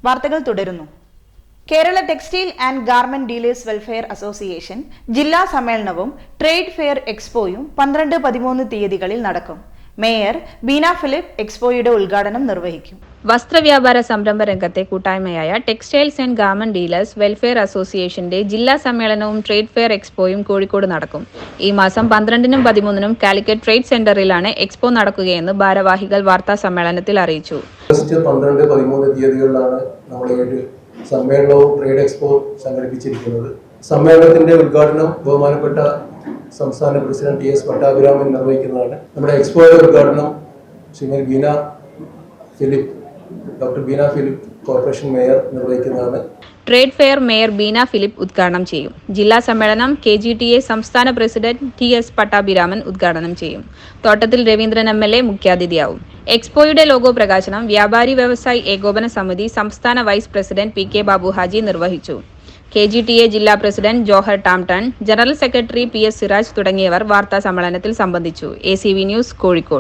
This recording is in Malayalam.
വാർത്തകൾ തുടരുന്നു. Kerala textile and garment dealers welfare association ജില്ലാ സമ്മേളനവും ട്രേഡ് ഫെയർ എക്സ്പോയും 12-13 തീയതികളിൽ നടക്കും. മേയർ ബീന ഫിലിപ്പ് എക്സ്പോയുടെ ഉദ്ഘാടനം നിർവഹിക്കും. വസ്ത്രവ്യാപാര സംരംഭ രംഗത്തെ കൂട്ടായ്മയായ textiles and garment dealers welfare അസോസിയേഷന്റെ ജില്ലാ സമ്മേളനവും ട്രേഡ് ഫെയർ എക്സ്പോയും കോഴിക്കോട് നടക്കും. ഈ മാസം 12-നും 13-നും കാലിക്കറ്റ് ട്രേഡ് സെന്ററിലാണ് എക്സ്പോ നടക്കുകയെന്ന് ഭാരവാഹികൾ വാർത്താ സമ്മേളനത്തിൽ അറിയിച്ചു. 12-13 തീയതികളിലാണ് നമ്മുടെ സമ്മേളനവും ട്രേഡ് എക്സ്പോ സംഘടിപ്പിച്ചിരിക്കുന്നത്. സമ്മേളനത്തിന്റെ ഉദ്ഘാടനം ബഹുമാനപ്പെട്ട സംസ്ഥാന പ്രസിഡന്റ് ടി എസ് പട്ടാഭിരാമൻ നിർവഹിക്കുന്നതാണ്. നമ്മുടെ എക്സ്പോയുടെ ഉദ്ഘാടനം Shrimati doctor Beena Philip corporation mayor നിർവഹിക്കുന്നതാണ്. Trade fair mayor Beena Philip ഉദ്ഘാടനം ചെയ്യും. ജില്ലാ സമ്മേളനം KGTA സംസ്ഥാന പ്രസിഡന്റ് ടി എസ് പട്ടാഭിരാമൻ ഉദ്ഘാടനം ചെയ്യും. തോട്ടത്തിൽ രവീന്ദ്രൻ MLA മുഖ്യാതിഥിയാവും. എക്സ്പോയുടെ ലോഗോ പ്രകാശനം വ്യാപാരി വ്യവസായി ഏകോപന സമിതി സംസ്ഥാന vice president PK Babu Haji നിർവഹിച്ചു. KGTA ജില്ലാ പ്രസിഡന്റ് ജോഹർ ടാംടൺ, ജനറൽ സെക്രട്ടറി PS സിറാജ് തുടങ്ങിയവർ വാർത്താ സമ്മേളനത്തിൽ സംബന്ധിച്ചു. ACV news, Kozhikode.